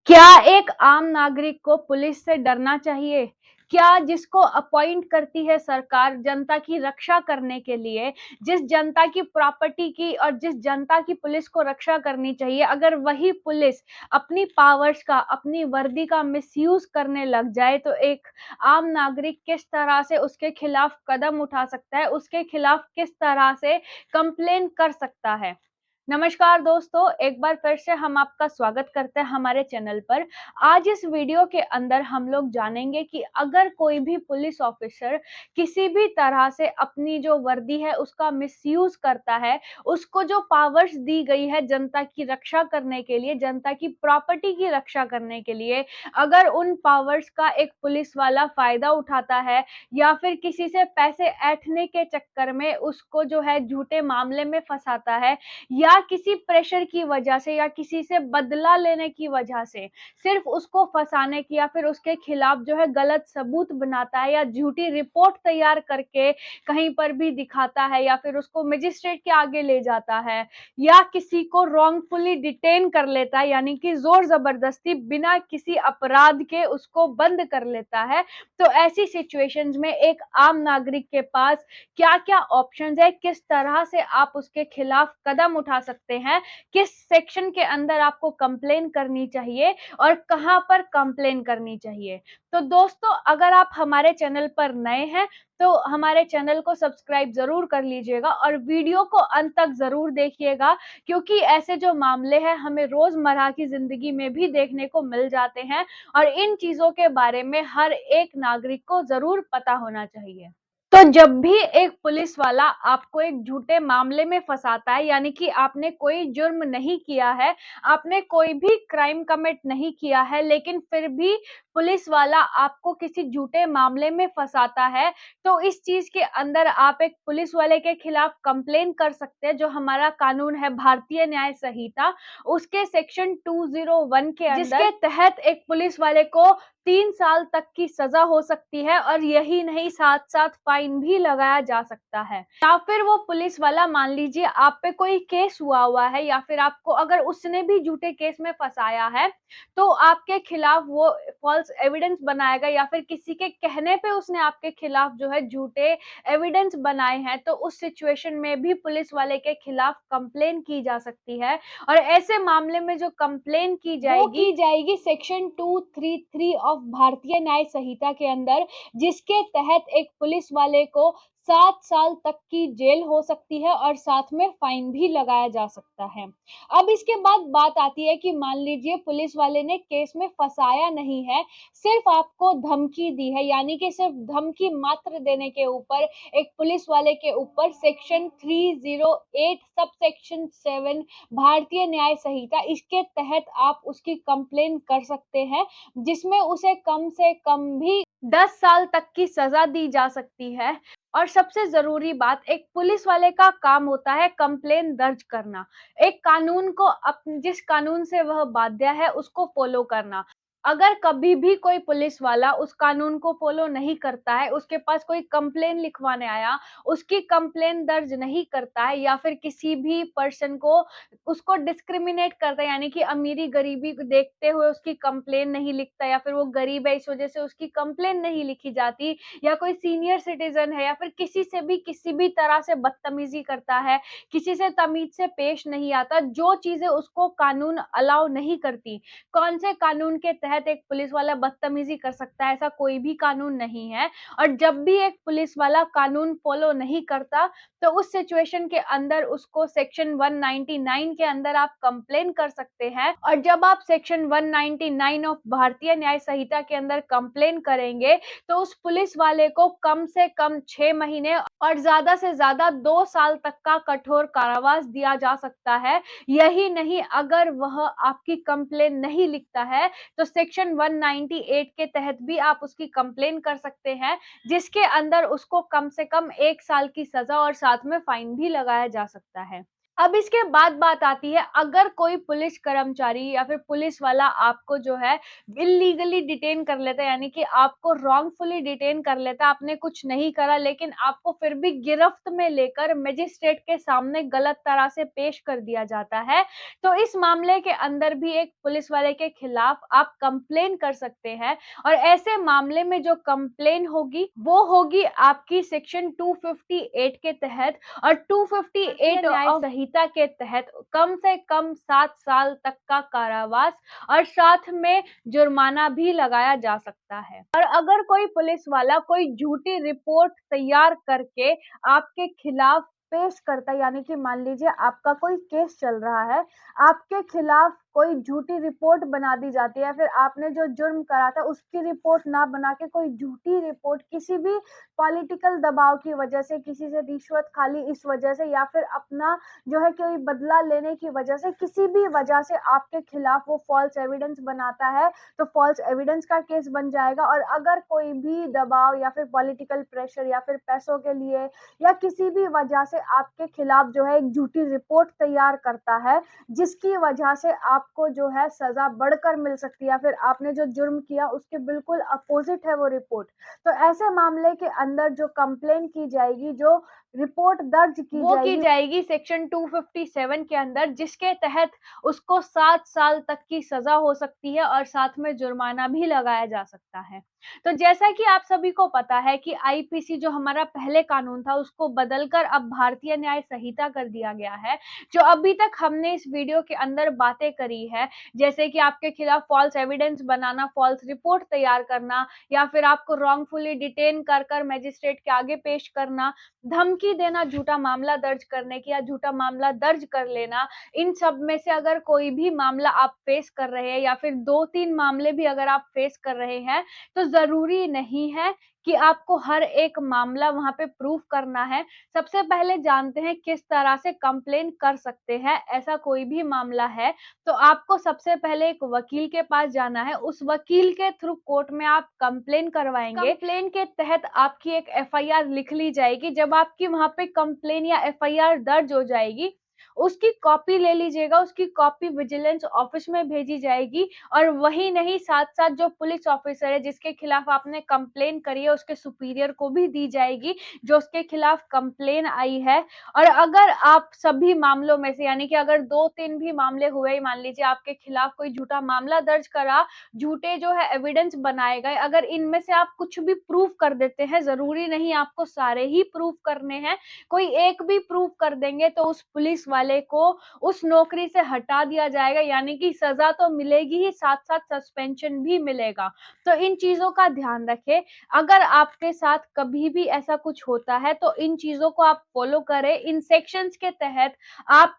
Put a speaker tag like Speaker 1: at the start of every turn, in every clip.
Speaker 1: क्या एक आम नागरिक को पुलिस से डरना चाहिए? क्या जिसको अपॉइंट करती है सरकार जनता की रक्षा करने के लिए, जिस जनता की प्रॉपर्टी की और जिस जनता की पुलिस को रक्षा करनी चाहिए, अगर वही पुलिस अपनी पावर्स का, अपनी वर्दी का मिसयूज़ करने लग जाए, तो एक आम नागरिक किस तरह से उसके खिलाफ कदम उठा सकता है, उसके खिलाफ किस तरह से कंप्लेन कर सकता है? नमस्कार दोस्तों, एक बार फिर से हम आपका स्वागत करते हैं हमारे चैनल पर। आज इस वीडियो के अंदर हम लोग जानेंगे कि अगर कोई भी पुलिस ऑफिसर किसी भी तरह से अपनी जो वर्दी है उसका मिसयूज़ करता है, उसको जो पावर्स दी गई है जनता की रक्षा करने के लिए, जनता की प्रॉपर्टी की रक्षा करने के लिए, अगर उन पावर्स का एक पुलिस वाला फ़ायदा उठाता है या फिर किसी से पैसे ऐंठने के चक्कर में उसको जो है झूठे मामले में फँसाता है, या किसी प्रेशर की वजह से या किसी से बदला लेने की वजह से सिर्फ उसको फंसाने की या फिर उसके खिलाफ जो है गलत सबूत बनाता है या झूठी रिपोर्ट तैयार करके कहीं पर भी दिखाता है या फिर उसको मजिस्ट्रेट के आगे ले जाता है या किसी को रॉन्गफुली डिटेन कर लेता है, यानी कि जोर जबरदस्ती बिना किसी अपराध के उसको बंद कर लेता है। तो ऐसी सिचुएशंस में एक आम नागरिक के पास क्या-क्या ऑप्शंस है, किस तरह से आप उसके खिलाफ कदम उठा सकते हैं, किस सेक्शन के अंदर आपको कंप्लेन करनी चाहिए और कहाँ पर कंप्लेन करनी चाहिए। तो दोस्तों, अगर आप हमारे चैनल पर नए हैं, तो हमारे चैनल को सब्सक्राइब ज़रूर कर लीजिएगा और वीडियो को अंत तक ज़रूर देखिएगा, क्योंकि ऐसे जो मामले हैं हमें रोज़मर्रा की ज़िंदगी में भी देखने को मिल जाते हैं और इन चीज़ों के बारे में हर एक नागरिक को ज़रूर पता होना चाहिए। तो जब भी एक पुलिस वाला आपको एक झूठे मामले में फँसाता है, यानी कि आपने कोई जुर्म नहीं किया है, आपने कोई भी क्राइम कमिट नहीं किया है, लेकिन फिर भी पुलिस वाला आपको किसी झूठे मामले में फँसाता है, तो इस चीज़ के अंदर आप एक पुलिस वाले के खिलाफ कंप्लेन कर सकते हैं। जो हमारा कानून है भारतीय न्याय संहिता, उसके सेक्शन 201 के अंदर, जिसके तहत एक पुलिस वाले को 3 साल तक की सज़ा हो सकती है और यही नहीं, साथ-साथ फाइन भी लगाया जा सकता है। या फिर वो पुलिस वाला, मान लीजिए आप पे कोई केस हुआ है या फिर आपको अगर उसने भी झूठे केस में फँसाया है, तो आपके खिलाफ वो फ़ॉल्स एविडेंस बनाएगा या फिर किसी के कहने पे उसने आपके खिलाफ जो है झूठे एविडेंस बनाए हैं, तो उस सिचुएशन में भी पुलिस वाले के खिलाफ कंप्लेन की जा सकती है। और ऐसे मामले में जो कंप्लेन की जाएगी सेक्शन 233 ऑफ भारतीय न्याय संहिता के अंदर, जिसके तहत एक पुलिस वाले को 7 साल तक की जेल हो सकती है और साथ में फाइन भी लगाया जा सकता है। अब इसके बाद बात आती है कि मान लीजिए पुलिस वाले ने केस में फँसाया नहीं है, सिर्फ आपको धमकी दी है, यानी कि सिर्फ धमकी मात्र देने के ऊपर एक पुलिस वाले के ऊपर सेक्शन 308 सबसेक्शन 7 भारतीय न्याय संहिता, इसके तहत आप उसकी कंप्लेन कर सकते हैं, जिसमें उसे कम से कम भी 10 साल तक की सज़ा दी जा सकती है। और सबसे ज़रूरी बात, एक पुलिस वाले का काम होता है कंप्लेन दर्ज करना। एक कानून को जिस कानून से वह बाध्य है उसको फ़ॉलो करना। अगर कभी भी कोई पुलिस वाला उस कानून को फ़ॉलो नहीं करता है, उसके पास कोई कंप्लेन लिखवाने आया, उसकी कंप्लेन दर्ज नहीं करता है या फिर किसी भी पर्सन को उसको डिस्क्रिमिनेट करता है, यानी कि अमीरी-गरीबी को देखते हुए उसकी कंप्लेन नहीं लिखता या फिर वो गरीब है इस वज़ह से उसकी कंप्लेन नहीं लिखी जाती, या कोई सीनियर सिटीज़न है या फिर किसी से भी किसी भी तरह से बदतमीज़ी करता है, किसी से तमीज़ से पेश नहीं आता, जो चीज़ें उसको कानून अलाउ नहीं करती। कौन से कानून के तहत एक पुलिस वाला बदतमीज़ी कर सकता है? ऐसा कोई भी कानून नहीं है। और जब भी एक पुलिस वाला कानून फ़ॉलो नहीं करता, तो उस सिचुएशन के अंदर उसको सेक्शन 199 के अंदर आप कंप्लेन कर सकते हैं। और जब आप सेक्शन 199 ऑफ भारतीय न्याय संहिता के अंदर कंप्लेन करेंगे, तो उस पुलिस वाले को कम से कम 6 महीने और ज़्यादा से ज़्यादा 2 साल तक का कठोर कारावास दिया जा सकता है। यही नहीं, अगर वह आपकी कंप्लेन नहीं लिखता है, तो सेक्शन 198 के तहत भी आप उसकी कंप्लेन कर सकते हैं, जिसके अंदर उसको कम से कम 1 साल की सज़ा और साथ में फाइन भी लगाया जा सकता है। अब इसके बाद बात आती है, अगर कोई पुलिस कर्मचारी या फिर पुलिस वाला आपको जो है इल्लीगली डिटेन कर लेता है, यानी कि आपको रॉन्गफुली डिटेन कर लेता है, आपने कुछ नहीं करा लेकिन आपको फिर भी गिरफ्त में लेकर मजिस्ट्रेट के सामने गलत तरह से पेश कर दिया जाता है, तो इस मामले के अंदर भी एक पुलिस वाले के खिलाफ आप कंप्लेन कर सकते हैं। और ऐसे मामले में जो कंप्लेन होगी वो होगी आपकी सेक्शन 258 के तहत, और 258 न्याय संहिता के तहत कम से कम 7 साल तक का कारावास और साथ में जुर्माना भी लगाया जा सकता है। और अगर कोई पुलिस वाला कोई झूठी रिपोर्ट तैयार करके आपके खिलाफ पेश करता है, यानी कि मान लीजिए आपका कोई केस चल रहा है, आपके खिलाफ कोई झूठी रिपोर्ट बना दी जाती है, या फिर आपने जो जुर्म करा था उसकी रिपोर्ट ना बना के कोई झूठी रिपोर्ट किसी भी पॉलिटिकल दबाव की वजह से, किसी से रिश्वत खा ली इस वजह से, या फिर अपना जो है कोई बदला लेने की वजह से, किसी भी वजह से आपके खिलाफ वो फॉल्स एविडेंस बनाता है, तो फॉल्स एविडेंस का केस बन जाएगा। और अगर कोई भी दबाव या फिर पॉलिटिकल प्रेशर या फिर पैसों के लिए या किसी भी वजह से आपके खिलाफ जो है एक झूठी रिपोर्ट तैयार करता है, जिसकी वजह से आपको जो है सजा बढ़कर मिल सकती है, या फिर आपने जो जुर्म किया उसके बिल्कुल अपोजिट है वो रिपोर्ट, तो ऐसे मामले के अंदर जो कंप्लेन की जाएगी, जो रिपोर्ट दर्ज की जाएगी सेक्शन 257 के अंदर, जिसके तहत उसको 7 साल तक की सजा हो सकती है और साथ में जुर्माना भी लगाया जा सकता है। तो जैसा कि आप सभी को पता है कि आईपीसी जो हमारा पहले कानून था उसको बदलकर अब भारतीय न्याय संहिता कर दिया गया है। जो अभी तक हमने इस वीडियो के अंदर बातें करी है, जैसे कि आपके खिलाफ फॉल्स एविडेंस बनाना, फॉल्स रिपोर्ट तैयार करना, या फिर आपको रॉन्गफुली डिटेन कर मजिस्ट्रेट के आगे पेश करना, धमकी देना झूठा मामला दर्ज करने की या झूठा मामला दर्ज कर लेना, इन सब में से अगर कोई भी मामला आप फेस कर रहे हैं या फिर 2-3 मामले भी अगर आप फेस कर रहे हैं, तो ज़रूरी नहीं है कि आपको हर एक मामला वहाँ पे प्रूव करना है। सबसे पहले जानते हैं किस तरह से कंप्लेन कर सकते हैं। ऐसा कोई भी मामला है, तो आपको सबसे पहले एक वकील के पास जाना है। उस वकील के थ्रू कोर्ट में आप कंप्लेन करवाएँगे। कंप्लेन के तहत आपकी एक एफआईआर लिख ली जाएगी। जब आपकी वहाँ पे कंप्लेन या एफआईआर दर्ज हो जाएगी, उसकी कॉपी ले लीजिएगा, उसकी कॉपी विजिलेंस ऑफिस में भेजी जाएगी, और वही नहीं, साथ-साथ जो पुलिस ऑफिसर है जिसके खिलाफ आपने कंप्लेन करी है उसके सुपीरियर को भी दी जाएगी, जो उसके खिलाफ कंप्लेन आई है। और अगर आप सभी मामलों में से, यानी कि अगर 2-3 भी मामले हुए, मान लीजिए आपके खिलाफ कोई झूठा मामला दर्ज करा, झूठे जो है एविडेंस बनाए गए, अगर इनमें से आप कुछ भी प्रूव कर देते हैं, ज़रूरी नहीं आपको सारे ही प्रूव करने हैं, कोई एक भी प्रूव कर देंगे तो उस पुलिस वाले को उस नौकरी से हटा दिया जाएगा, यानी कि सजा तो मिलेगी ही, साथ-साथ सस्पेंशन भी मिलेगा। तो इन चीज़ों का ध्यान रखें। अगर आपके साथ कभी भी ऐसा कुछ होता है तो इन चीज़ों को आप फॉलो करें। इन सेक्शंस के तहत आप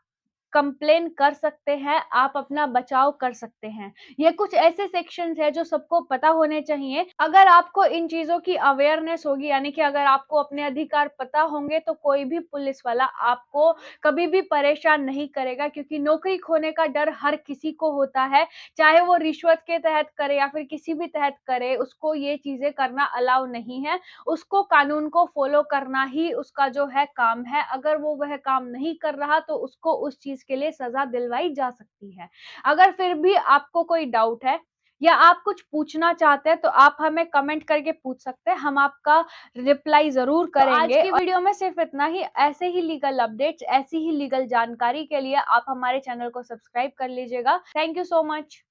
Speaker 1: कंप्लेन कर सकते हैं, आप अपना बचाव कर सकते हैं। ये कुछ ऐसे सेक्शंस हैं जो सबको पता होने चाहिए। अगर आपको इन चीज़ों की अवेयरनेस होगी, यानी कि अगर आपको अपने अधिकार पता होंगे, तो कोई भी पुलिस वाला आपको कभी भी परेशान नहीं करेगा, क्योंकि नौकरी खोने का डर हर किसी को होता है। चाहे वो रिश्वत के तहत करे या फिर किसी भी तहत करे, उसको ये चीज़ें करना अलाउ नहीं है। उसको कानून को फ़ॉलो करना ही उसका जो है काम है। अगर वो वह काम नहीं कर रहा तो उसको उस चीज़ के लिए सज़ा दिलवाई जा सकती है। अगर फिर भी आपको कोई डाउट है या आप कुछ पूछना चाहते हैं, तो आप हमें कमेंट करके पूछ सकते हैं, हम आपका रिप्लाई ज़रूर करेंगे। तो आज की वीडियो में सिर्फ इतना ही। ऐसे ही लीगल अपडेट्स, ऐसी ही लीगल जानकारी के लिए आप हमारे चैनल को सब्सक्राइब कर लीजिएगा। Thank you so much.